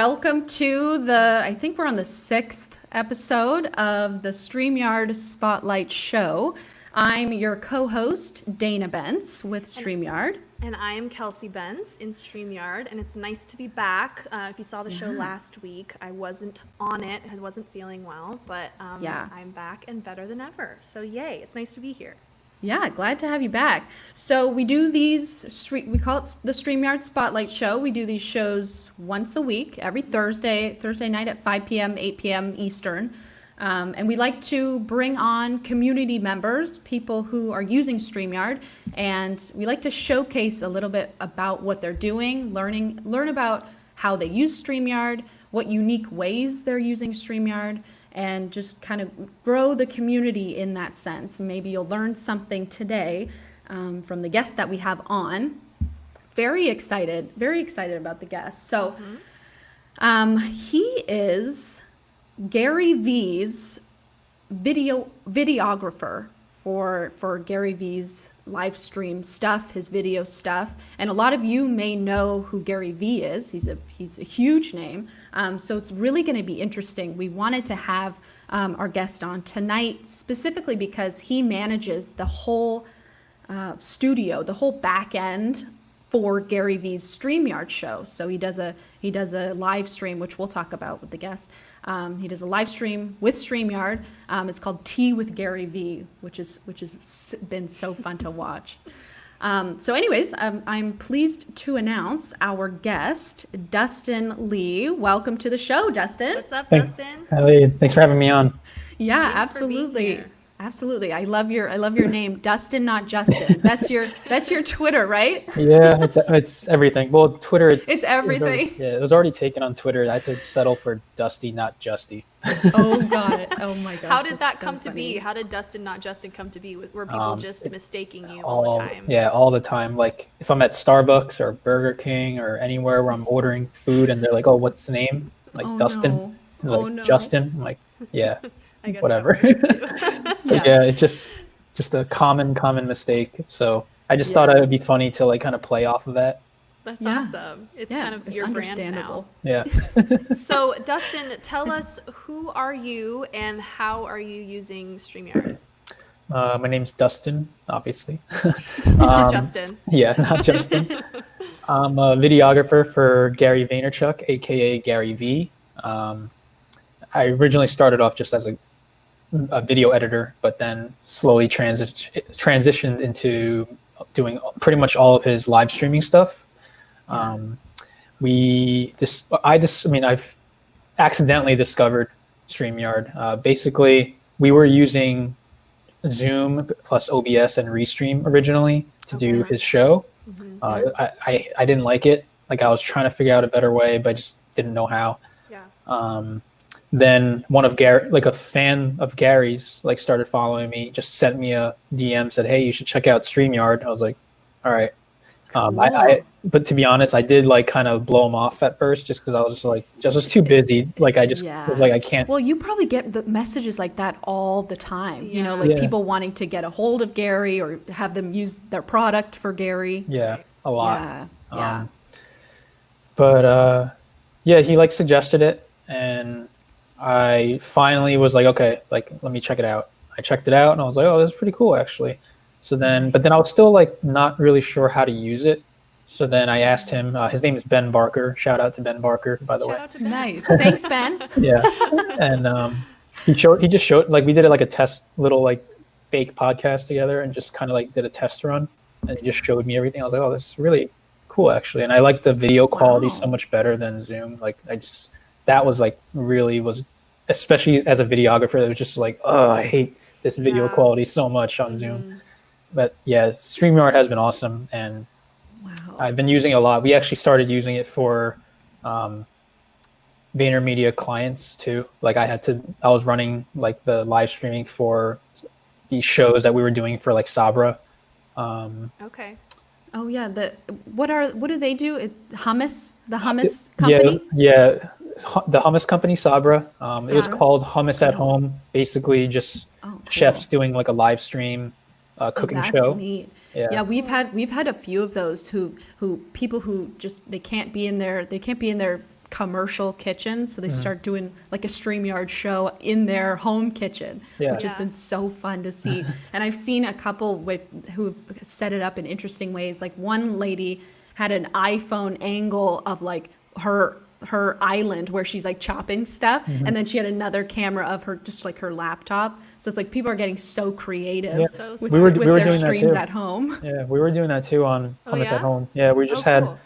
welcome to I think we're on the 6th episode of the StreamYard Spotlight show. I'm your co-host, Dana Benz with StreamYard. And I am Kelsey Benz in StreamYard, and it's nice to be back. If you saw the show last week, I wasn't on it, I wasn't feeling well, but I'm back and better than ever. So yay, it's nice to be here. Yeah, glad to have you back. So we do these, we call it the StreamYard Spotlight Show. We do these shows once a week, every Thursday night at 5 p.m., 8 p.m. Eastern. And we like to bring on community members, people who are using StreamYard, and we like to showcase a little bit about what they're doing, learn about how they use StreamYard, what unique ways they're using StreamYard, and just kind of grow the community in that sense. Maybe you'll learn something today from the guest that we have on. Very excited about the guest. So he is GaryVee's videographer for GaryVee's live stream stuff, his video stuff. And a lot of you may know who GaryVee is. He's a huge name. So it's really going to be interesting. We wanted to have our guest on tonight specifically because he manages the whole studio, the whole back end for GaryVee's StreamYard show. So he does a live stream, which we'll talk about with the guest. He does a live stream with StreamYard. It's called Tea with GaryVee, which has been so fun to watch. So anyways, I'm pleased to announce our guest, Dustin Lee. Welcome to the show, Dustin. What's up, Dustin? Hey, thanks for having me on. Yeah, Thanks absolutely. Absolutely. I love your name, Dustin, not Justin. That's your Twitter, right? Yeah, it's everything. Well, Twitter, it's everything. It was already taken on Twitter. I had to settle for Dusty, not Justy. Oh, got it. Oh my gosh. How did that come to be? How did Dustin, not Justin, come to be? Were people just mistaking you all the time? Yeah, all the time. Like if I'm at Starbucks or Burger King or anywhere where I'm ordering food and they're like, "Oh, what's the name?" Like Dustin. No. Like, no. Justin. I'm like, yeah. I guess whatever. Yeah, it's just a common mistake. So I just thought it would be funny to like kind of play off of that. That's awesome. It's kind of your brand now. Yeah. So Dustin, tell us, who are you and how are you using StreamYard? My name's Dustin, obviously. Not Justin. Yeah, not Justin. I'm a videographer for Gary Vaynerchuk, aka GaryVee. I originally started off just as a video editor, but then slowly transitioned into doing pretty much all of his live streaming stuff. I've accidentally discovered StreamYard. Basically, we were using Zoom plus OBS and Restream originally to do his show. I didn't like it. Like I was trying to figure out a better way, but I just didn't know how. Then one of a fan of Gary's, like started following me, just sent me a DM, said, "Hey, you should check out StreamYard." I was like, all right. But to be honest, I did like kind of blow him off at first, just because I was just too busy. Like I just was like, I can't. Well, you probably get the messages like that all the time. You know, like people wanting to get a hold of Gary or have them use their product for Gary. Yeah, a lot. Yeah. But he like suggested it, and I finally was like, okay, like let me check it out. I checked it out and I was like, oh, this is pretty cool actually. But then I was still like not really sure how to use it. So then I asked him, his name is Ben Barker. Shout out to Ben Barker, by the way. Shout out to Ben. Nice. Thanks, Ben. Yeah. And he just showed, like we did like a test little like fake podcast together and just kind of like did a test run, and he just showed me everything. I was like, oh, this is really cool actually. And I like the video quality so much better than Zoom. Like that was like really was, especially as a videographer, it was just like, oh, I hate this video quality so much on Zoom. But yeah, StreamYard has been awesome, and I've been using it a lot. We actually started using it for VaynerMedia clients too. Like I was running like the live streaming for these shows that we were doing for like Sabra. Okay. Oh yeah, what do they do? The hummus company? Yeah, the hummus company Sabra. It was called Hummus at Home. Basically, just chefs doing like a live stream cooking show. Neat. Yeah, we've had a few of those who people who just they can't be in their commercial kitchens. So they start doing like a StreamYard show in their home kitchen, which has been so fun to see. And I've seen a couple who've set it up in interesting ways. Like one lady had an iPhone angle of like her island where she's like chopping stuff, and then she had another camera of her, just like her laptop. So it's like people are getting so creative with we were their doing streams that at home. Yeah, we were doing that too on Comments at Home. Yeah, we just cool.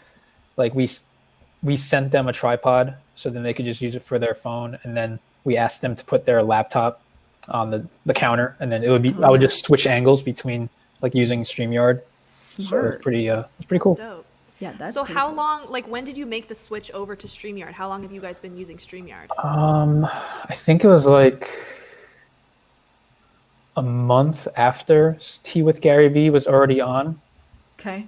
like we sent them a tripod so then they could just use it for their phone, and then we asked them to put their laptop on the counter, and then it would be I would just switch angles between like using StreamYard. Smart. So it's pretty cool. Dope. Yeah, that's so. pretty How cool. long? Like, when did you make the switch over to StreamYard? How long have you guys been using StreamYard? I think it was like a month after Tea with GaryVee was already on. Okay.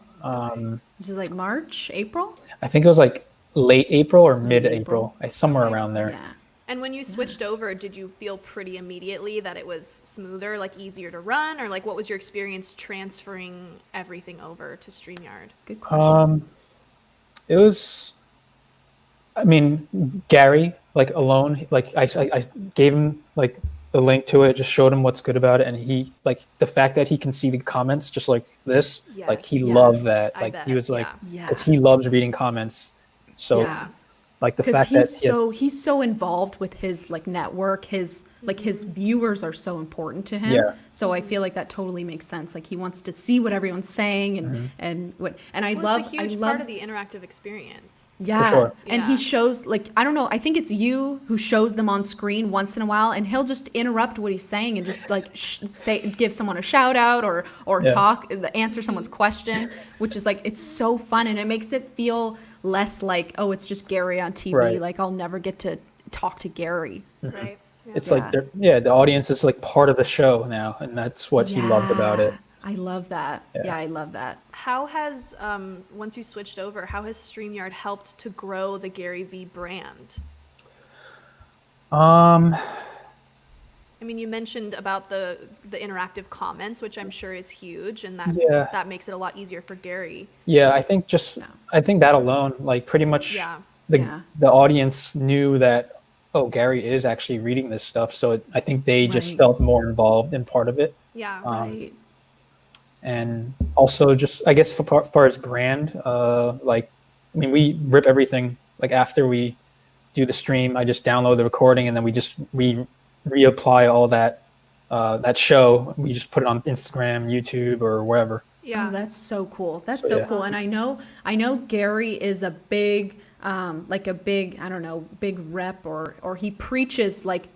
Which is like March, April? I think it was like late April or mid-April, somewhere around there. Yeah. And when you switched over, did you feel pretty immediately that it was smoother, like easier to run, or like what was your experience transferring everything over to StreamYard? Good question. It was, I mean, Gary, like alone, like I gave him like the link to it, just showed him what's good about it, and he like the fact that he can see the comments just like this, like he loved that. Like he was like, because he loves reading comments, so. Like the fact that he's so involved with his like network, his viewers are so important to him. Yeah. So I feel like that totally makes sense. Like he wants to see what everyone's saying and I love it's a huge part of the interactive experience. Yeah. For sure. And he shows like I don't know, I think it's you who shows them on screen once in a while, and he'll just interrupt what he's saying and just like give someone a shout out or answer someone's question, which is like it's so fun, and it makes it feel less like, oh, it's just Gary on TV. Right. Like I'll never get to talk to Gary. Right. Yeah. It's like the audience is like part of the show now, and that's what he loved about it. I love that. Yeah, I love that. How has once you switched over, how has StreamYard helped to grow the GaryVee brand? I mean, you mentioned about the interactive comments, which I'm sure is huge, and that makes it a lot easier for Gary. Yeah, I think I think that alone, like pretty much the audience knew that, oh, Gary is actually reading this stuff, so I think they just felt more involved in part of it. Yeah, right. And also just, I guess, for far as brand, like, I mean, we rip everything, like after we do the stream, I just download the recording, and then we reapply all that show. We just put it on Instagram, YouTube, or wherever. Yeah, oh, that's so cool. That's so cool. And I know Gary is a big I don't know, big rep or he preaches like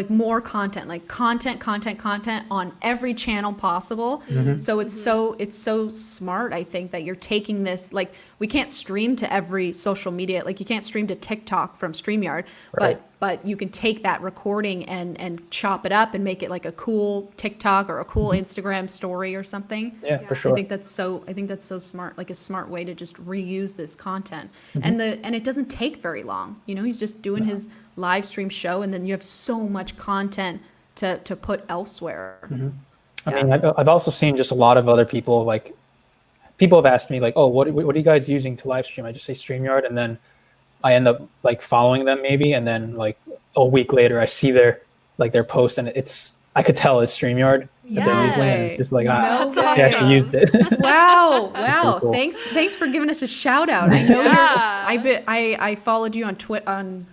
more content, like content on every channel possible. So it's so smart, I think, that you're taking this, like we can't stream to every social media, like you can't stream to TikTok from StreamYard, but you can take that recording and chop it up and make it like a cool TikTok or a cool Instagram story or something. Yeah, for sure. I think that's so smart, like a smart way to just reuse this content. And it doesn't take very long. You know, he's just doing his live stream show, and then you have so much content to put elsewhere. I mean, I've also seen just a lot of other people, like people have asked me like, oh, what are you guys using to live stream? I just say StreamYard, and then I end up like following them maybe, and then like a week later I see their post, and I could tell it's StreamYard. Yes. Just like they actually used it. Wow. Cool. Thanks for giving us a shout out. I know I followed you on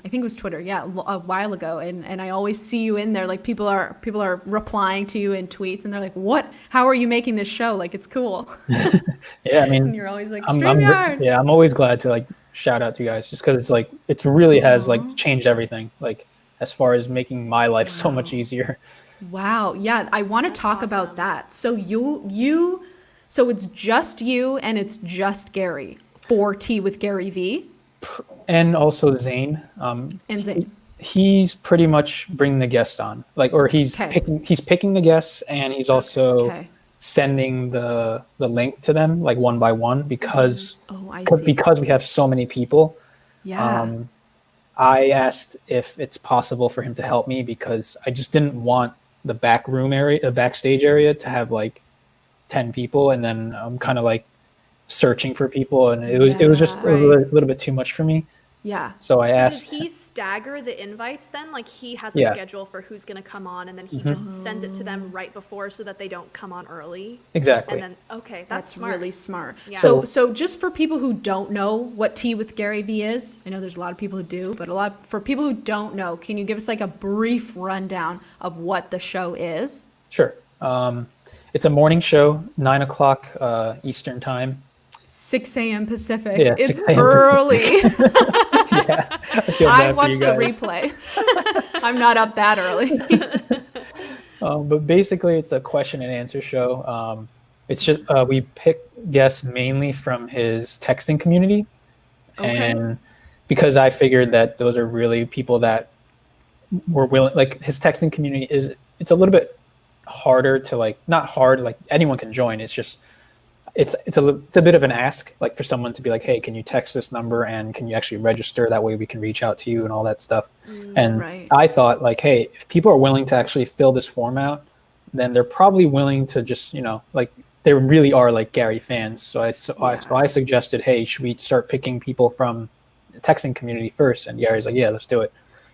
I think it was Twitter, a while ago, and I always see you in there, like people are replying to you in tweets, and they're like, what, how are you making this show? Like, it's cool. Yeah, I mean, and you're always like, StreamYard. I'm always glad to like shout out to you guys, just because it's like it really has like changed everything, like as far as making my life so much easier. Wow. Yeah, I want to talk about that. So so it's just you and it's just Gary for Tea with GaryVee, and also Zane. And Zane. He's pretty much bringing the guests on, like, or he's picking the guests, and he's also sending the link to them like one by one because we have so many people. Yeah. I asked if it's possible for him to help me because I just didn't want the backstage area to have like 10 people, and then I'm kind of like searching for people, and it was just a little bit too much for me. Yeah. So I So asked. does he stagger the invites then? Like he has a Yeah. schedule for who's going to come on, and then he just sends it to them right before so that they don't come on early? Exactly. And then, okay, that's smart. really smart. Yeah. So just for people who don't know what Tea with GaryVee is, I know there's a lot of people who do, but for people who don't know, can you give us like a brief rundown of what the show is? Sure. It's a morning show, 9 o'clock Eastern time. 6 a.m. Pacific. Yeah, It's 6 a.m. early. Yeah, I feel I bad for watched you the guys. replay. I'm not up that early. But basically, it's a question and answer show. It's just we pick guests mainly from his texting community, and because I figured that those are really people that were willing. Like his texting community it's a little bit harder to like, not hard, like anyone can join. It's just it's a bit of an ask, like for someone to be like, hey, can you text this number and can you actually register? That way we can reach out to you and all that stuff. And I thought like, hey, if people are willing to actually fill this form out, then they're probably willing to just, like they really are like Gary fans. So I suggested, hey, should we start picking people from the texting community first? And Gary's like, yeah, let's do it.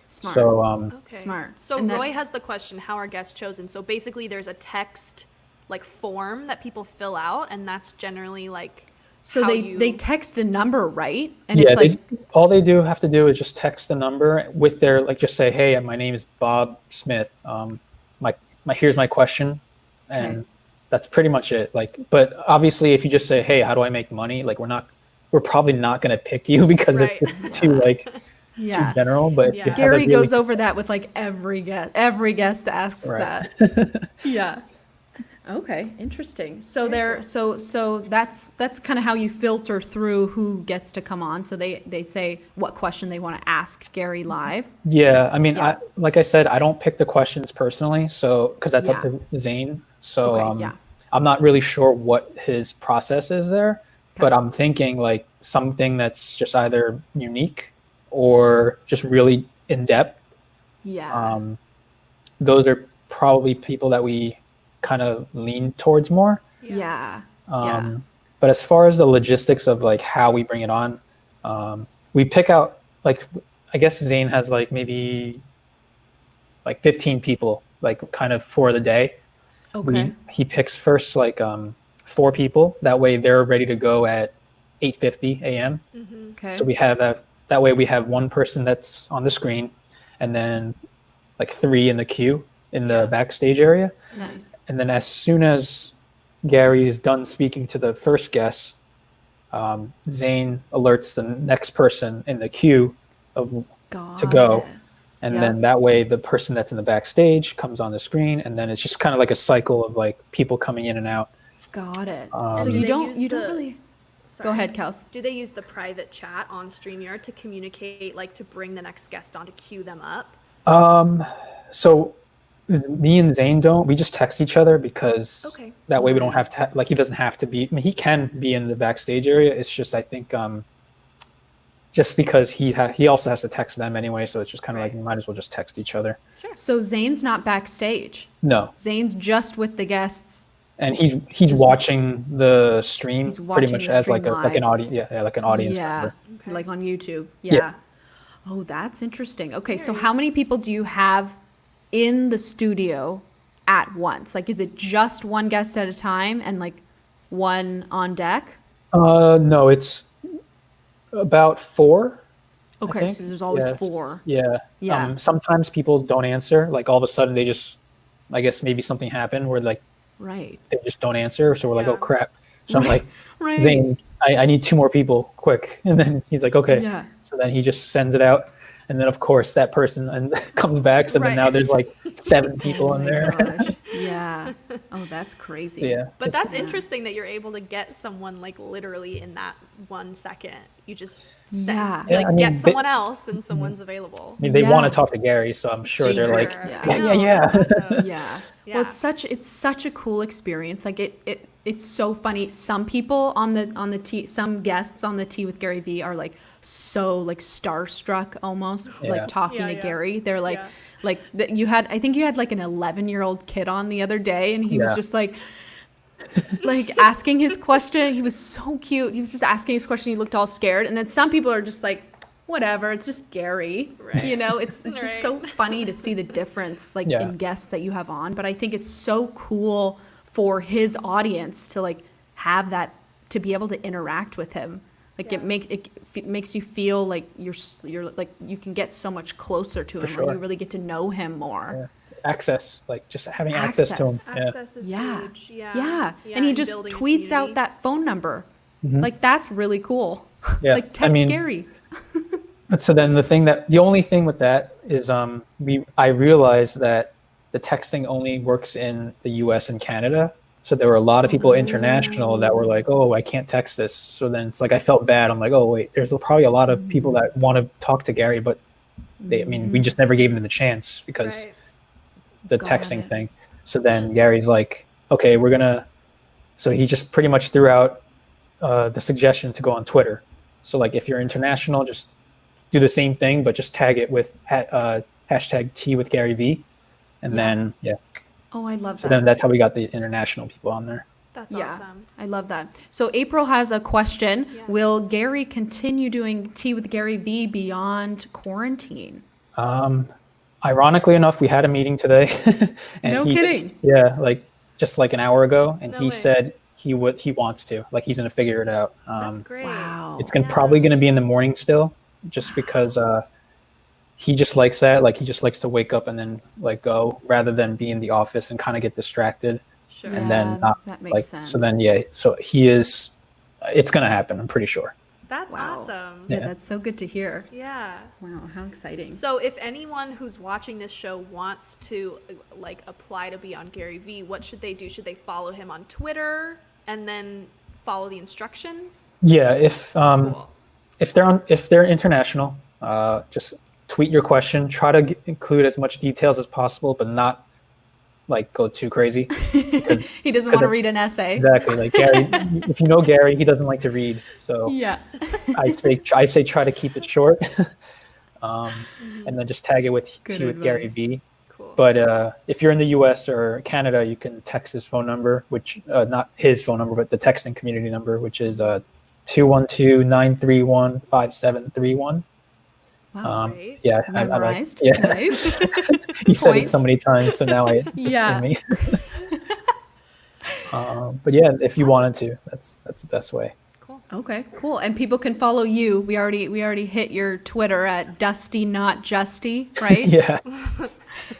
Smart. So Smart. So And Roy has the question, how are guests chosen? So basically there's a text like form that people fill out, and that's generally like So how they text a number, right? And yeah, it's like all they have to do is just text the number with their, like, just say, hey, my name is Bob Smith. Here's my question, and that's pretty much it. Like, but obviously, if you just say, hey, how do I make money? Like, we're probably not going to pick you because it's just too like too general. But if you have Gary a really, goes over that with like every guest. Every guest asks that. Yeah. Okay, interesting. So so that's kind of how you filter through who gets to come on. So they say what question they want to ask Gary live. Yeah, I mean, like I said, I don't pick the questions personally, so because that's up to Zane. So I'm not really sure what his process is there, but I'm thinking like something that's just either unique or just really in depth. Yeah. Those are probably people that we kind of lean towards more. Yeah. But as far as the logistics of like how we bring it on, we pick out, like, I guess Zane has like maybe like 15 people like kind of for the day. Okay. He picks first like 4 people. That way they're ready to go at 8:50 a.m. Okay. So we have that way we have one person that's on the screen, and then like 3 in the queue in the backstage area. Nice. And then as soon as Gary is done speaking to the first guest, Zane alerts the next person in the queue to go. And then that way the person that's in the backstage comes on the screen, and then it's just kind of like a cycle of like people coming in and out. Got it. So So do you they don't use really Sorry. Go ahead, Kels. Do they use the private chat on StreamYard to communicate, like to bring the next guest on, to queue them up? So me and Zane don't. We just text each other because that way we don't have to like, he doesn't have to be. I mean, he can be in the backstage area. It's just, I think just because he also has to text them anyway, so it's just kind of like we might as well just text each other. Sure. So Zane's not backstage. No. Zane's just with the guests. And he's watching the stream pretty much as like an audience, like an audience member. Like on YouTube. Yeah. Oh, that's interesting. Okay, so how many people do you have in the studio at once? Like, is it just one guest at a time and like one on deck? No, it's about 4. Okay, so there's always 4. Yeah. Sometimes people don't answer. Like all of a sudden they just, I guess maybe something happened where like they just don't answer. So we're like, oh crap. So I'm like, Zane, I need 2 more people, quick. And then he's like, okay. Yeah. So then he just sends it out. And then, of course, that person comes back. So then now there's like 7 people in there. Gosh. Yeah. Oh, that's crazy. Yeah. But that's interesting that you're able to get someone like literally in that 1 second. You just get someone else and someone's available. I mean, they want to talk to Gary, so I'm sure they're like, yeah. Well, it's such a cool experience. Like it's so funny. Some people on the Tea, some guests on the Tea with GaryVee are like so like starstruck almost, like talking to Gary. They're like I think you had like an 11-year-old kid on the other day, and he was just like asking his question. He was so cute. He was just asking his question. He looked all scared. And then some people are just like whatever, it's just Gary. Right. You know, it's just so funny to see the difference like in guests that you have on. But I think it's so cool for his audience to like have that, to be able to interact with him. Like it makes you feel like you're like you can get so much closer to him, or you really get to know him more. Yeah. Access, like just having access to him. Access is huge. Yeah. And he just tweets out that phone number. Like that's really cool. Yeah. Like text Gary. But so then the only thing with that is I realized that the texting only works in the US and Canada. So there were a lot of people international that were like, oh, I can't text this. So then it's like I felt bad. I'm like, oh wait, there's probably a lot of people that want to talk to Gary, but we just never gave them the chance because the texting thing. So then Gary's like, okay, so he just pretty much threw out the suggestion to go on Twitter. So like if you're international, just do the same thing, but just tag it with hashtag Tea with GaryVee. And then, Oh, I love that. So then that's how we got the international people on there. That's awesome. I love that. So April has a question. Yeah. Will Gary continue doing Tea with GaryVee beyond quarantine? Ironically enough, we had a meeting today. And no kidding. Like just like an hour ago. And he said he wants to, like he's going to figure it out. That's great. Wow. It's probably going to be in the morning still, just because he just likes that. Like he just likes to wake up and then like go, rather than be in the office and kind of get distracted. Sure. And then not, that makes sense. So then so it's gonna happen, I'm pretty sure. That's awesome. Yeah, that's so good to hear. Yeah. Wow, how exciting. So if anyone who's watching this show wants to like apply to be on GaryVee, what should they do? Should they follow him on Twitter and then follow the instructions? Yeah, if they're international, just tweet your question. Try to include as much details as possible, but not like go too crazy. He doesn't want to read an essay. Exactly. Like Gary, if you know Gary, he doesn't like to read. So I say try to keep it short, and then just tag it with Tea with GaryVee. Cool. But if you're in the US or Canada, you can text his phone number, which not his phone number, but the texting community number, which is 212-931-5731. Wow, great. Yeah, memorized. Nice. You said it so many times, so now it's in me. But yeah, if you wanted to, that's the best way. Cool. Okay, cool. And people can follow you. We already hit your Twitter at Dusty Not Justy, right? Yeah.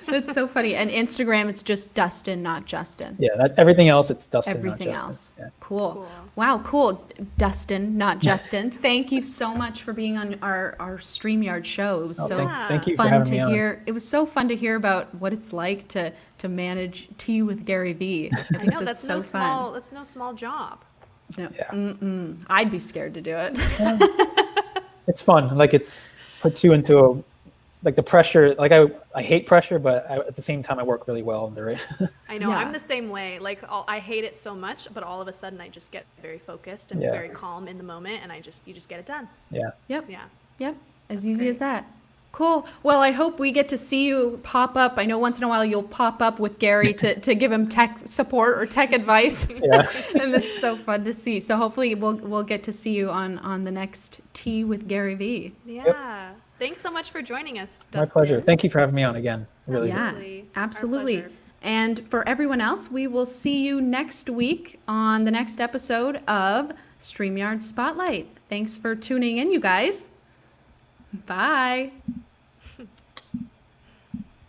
That's so funny. And Instagram, it's just Dustin Not Justin. Yeah, everything else, it's Dustin. Everything not Justin. else. Yeah. Cool. Wow, cool. Dustin Not Justin. Thank you so much for being on our StreamYard show. It was thank you for fun having to me on. hear. It was so fun to hear about what it's like to manage Tea with GaryVee. I know that's so no small. fun. That's no small job. No. Yeah. I'd be scared to do it. It's fun. Like puts you into the pressure. Like I hate pressure, but at the same time I work really well under it. I know. I'm the same way. Like I hate it so much, but all of a sudden I just get very focused and very calm in the moment, and you just get it done. Yeah. Yep. Yeah. Yep. As easy as that. Cool. Well, I hope we get to see you pop up. I know once in a while you'll pop up with Gary to give him tech support or tech advice. Yeah. And it's so fun to see. So hopefully we'll get to see you on the next Tea with GaryVee. Yeah. Yep. Thanks so much for joining us, Dustin. My pleasure. Thank you for having me on again. Really. Yeah. Absolutely. Absolutely. And for everyone else, we will see you next week on the next episode of StreamYard Spotlight. Thanks for tuning in, you guys. Bye.